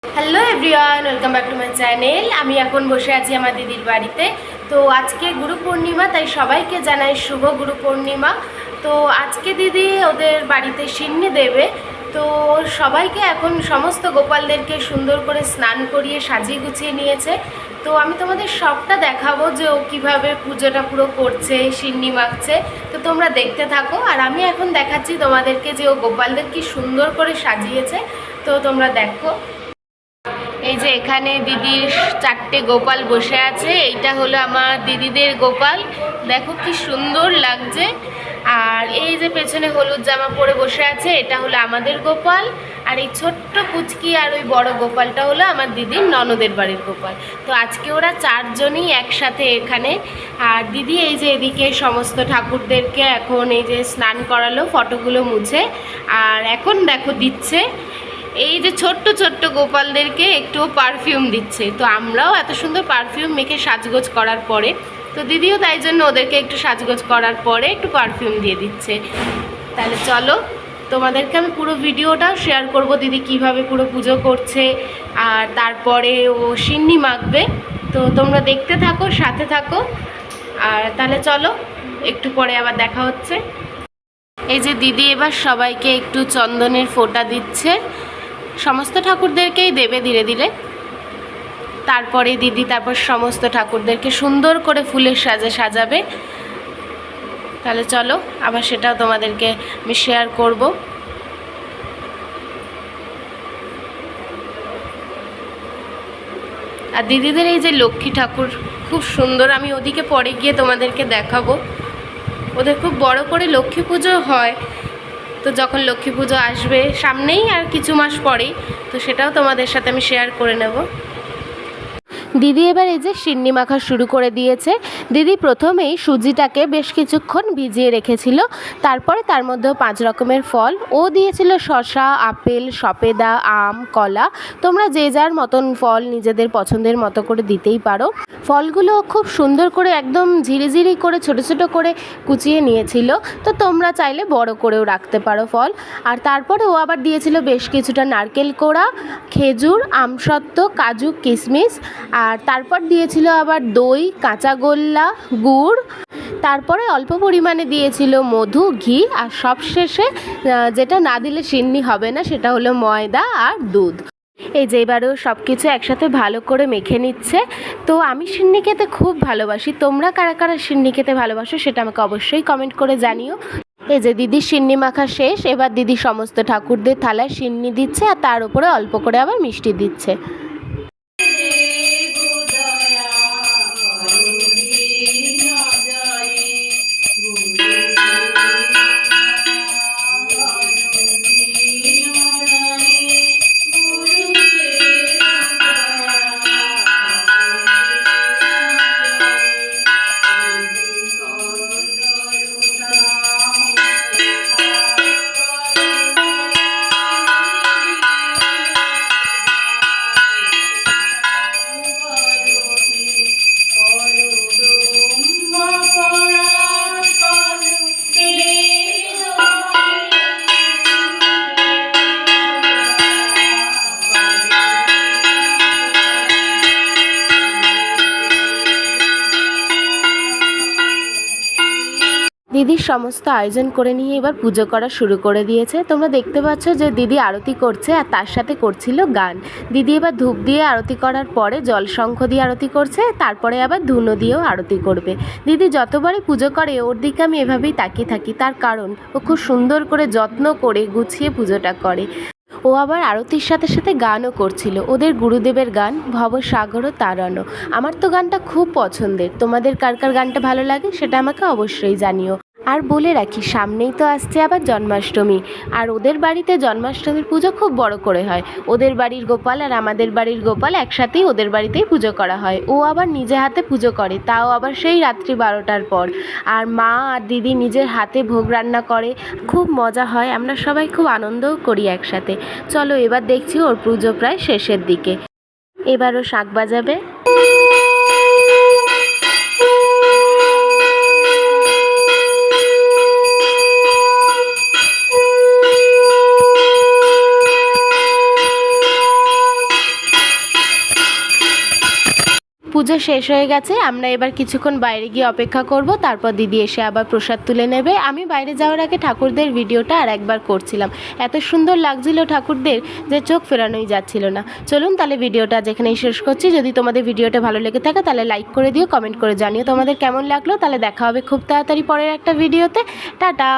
Hello everyone, welcome back to my channel. আমি এখন বসে আছি আমার দিদির বাড়িতে। তো আজকে গুরু পূর্ণিমা, তাই সবাইকে জানাই শুভ গুরু পূর্ণিমা। তো আজকে দিদি ওদের বাড়িতে সিন্নি দেবে। তো সবাইকে এখন সমস্ত গোপালদেরকে সুন্দর করে স্নান করিয়ে সাজিয়ে গুছিয়ে নিয়েছে। তো আমি তোমাদের সবটা দেখাবো যে ও কীভাবে পুজোটা পুরো করছে, সিন্নি মাখছে। তো তোমরা দেখতে থাকো। আর আমি এখন দেখাচ্ছি তোমাদেরকে যে ও গোপালদের কি সুন্দর করে সাজিয়েছে। তো তোমরা দেখো। এই যে এখানে দিদির 4টে গোপাল বসে আছে। এইটা হলো আমার দিদিদের গোপাল, দেখো কি সুন্দর লাগছে। আর এই যে পেছনে হলুদ জামা পরে বসে আছে, এটা হলো আমাদের গোপাল। আর এই ছোট্ট কুচকি আর ওই বড় গোপালটা হলো আমার দিদির ননদের বাড়ির গোপাল। তো আজকে ওরা 4জনই একসাথে এখানে। আর দিদি এই যে এদিকে সমস্ত ঠাকুরদেরকে এখন এই যে স্নান করালো, ফটোগুলো মুছে। আর এখন দেখো দিচ্ছে এই যে ছোট্ট ছোট্ট গোপালদেরকে একটু পারফিউম দিচ্ছে। তো আমরাও এত সুন্দর পারফিউম মেখে সাজগোজ করার পরে, তো দিদিও তাই জন্য ওদেরকে একটু সাজগোজ করার পরে একটু পারফিউম দিয়ে দিচ্ছে। তাহলে চলো তোমাদেরকে আমি পুরো ভিডিওটাও শেয়ার করব দিদি কিভাবে পুরো পুজো করছে। আর তারপরে ও সিন্নি মাখবে। তো তোমরা দেখতে থাকো, সাথে থাকো। আর তাহলে চলো একটু পরে আবার দেখা হচ্ছে। এই যে দিদি এবার সবাইকে একটু চন্দনের ফোঁটা দিচ্ছে, সমস্ত ঠাকুরদেরকেই দেবে ধীরে ধীরে। তারপরে দিদি সমস্ত ঠাকুরদেরকে সুন্দর করে ফুলের সাজে সাজাবে। তাহলে চলো আবার সেটাও তোমাদেরকে আমি শেয়ার করব। আর দিদিদের এই যে লক্ষ্মী ঠাকুর খুব সুন্দর, আমি ওদিকে পরে গিয়ে তোমাদেরকে দেখাবো। ওদের খুব বড় করে লক্ষ্মী পুজো হয়। তো যখন লক্ষ্মী পুজো আসবে সামনেই, আর কিছু মাস পরেই, তো সেটাও তোমাদের সাথে আমি শেয়ার করে নেব। দিদি এবার এই যে সিন্নি মাখা শুরু করে দিয়েছে। দিদি প্রথমেই সুজিটাকে বেশ কিছুক্ষণ ভিজিয়ে রেখেছিল। তারপরে তার মধ্যেও 5 রকমের ফল ও দিয়েছিল, শসা, আপেল, সপেদা, আম, কলা। তোমরা যে যার মতন ফল নিজেদের পছন্দের মতো করে দিতেই পারো। ফলগুলো খুব সুন্দর করে একদম ঝিরিঝিরি করে ছোট ছোট করে কুচিয়ে নিয়েছিল। তো তোমরা চাইলে বড় করেও রাখতে পারো ফল। আর তারপরে ও আবার দিয়েছিল বেশ কিছুটা নারকেল কোড়া, খেজুর, আমসত্ত্ব, কাজু, কিশমিশ। আর তারপর দিয়েছিল আবার দই, কাঁচা গোল্লা, গুড়। তারপরে অল্প পরিমাণে দিয়েছিল মধু, ঘি। আর সবশেষে যেটা না দিলে সিন্নি হবে না, সেটা হলো ময়দা আর দুধ। এই যে এবারেও সব কিছু একসাথে ভালো করে মেখে নিচ্ছে। তো আমি সিন্নি খেতে খুব ভালোবাসি। তোমরা কারা কারা সিন্নি খেতে ভালোবাসো সেটা আমাকে অবশ্যই কমেন্ট করে জানিও। এই যে দিদির সিন্নি মাখা শেষ। এবার দিদি সমস্ত ঠাকুরদের থালায় সিন্নি দিচ্ছে, আর তার উপরে অল্প করে আবার মিষ্টি দিচ্ছে। দিদির সমস্ত আয়োজন করে নিয়ে এবার পুজো করা শুরু করে দিয়েছে। তোমরা দেখতে পাচ্ছ যে দিদি আরতি করছে, আর তার সাথে করছিল গান। দিদি এবার ধূপ দিয়ে আরতি করার পরে জল শঙ্খ দিয়ে আরতি করছে, তারপরে আবার ধুনো দিয়েও আরতি করবে। দিদি যতবারই পুজো করে ওর দিকে আমি এভাবেই তাকিয়ে থাকি, তার কারণ ও খুব সুন্দর করে যত্ন করে গুছিয়ে পুজোটা করে। ও আবার আরতির সাথে সাথে গানও করছিল, ওদের গুরুদেবের গান, ভবসাগর তারানো। আমার তো গানটা খুব পছন্দের। তোমাদের কার কার গানটা ভালো লাগে সেটা আমাকে অবশ্যই জানিও। আর বলে রাখি, সামনেই তো আসছে আবার জন্মাষ্টমী। আর ওদের বাড়িতে জন্মাষ্টমীর পুজো খুব বড় করে হয়। ওদের বাড়ির গোপাল আর আমাদের বাড়ির গোপাল একসাথেই ওদের বাড়িতেই পুজো করা হয়। ও আবার নিজে হাতে পুজো করে, তাও আবার সেই রাত্রি 12টার পর। আর মা আর দিদি নিজের হাতে ভোগ রান্না করে, খুব মজা হয়। আমরা সবাই খুব আনন্দও করি একসাথে। চলো এবার দেখছি ওর পুজো প্রায় শেষের দিকে। এবারও শাঁখ বাজাবে। পুজো শেষ হয়ে গেছে, আমরা এবার কিছুক্ষণ বাইরে গিয়ে অপেক্ষা করব, তারপর দিদি এসে আবার প্রসাদ তুলে নেবে। আমি বাইরে যাওয়ার আগে ঠাকুরদের ভিডিওটা আর একবার করছিলাম, এত সুন্দর লাগছিল ঠাকুরদের যে চোখ ফেরানোই যাচ্ছিল না। চলুন তাহলে ভিডিওটা যেখানেই শেষ করছি। যদি তোমাদের ভিডিওটা ভালো লেগে থাকে তাহলে লাইক করে দিও, কমেন্ট করে জানিও তোমাদের কেমন লাগলো। তাহলে দেখা হবে খুব তাড়াতাড়ি পরের একটা ভিডিওতে। টাটা।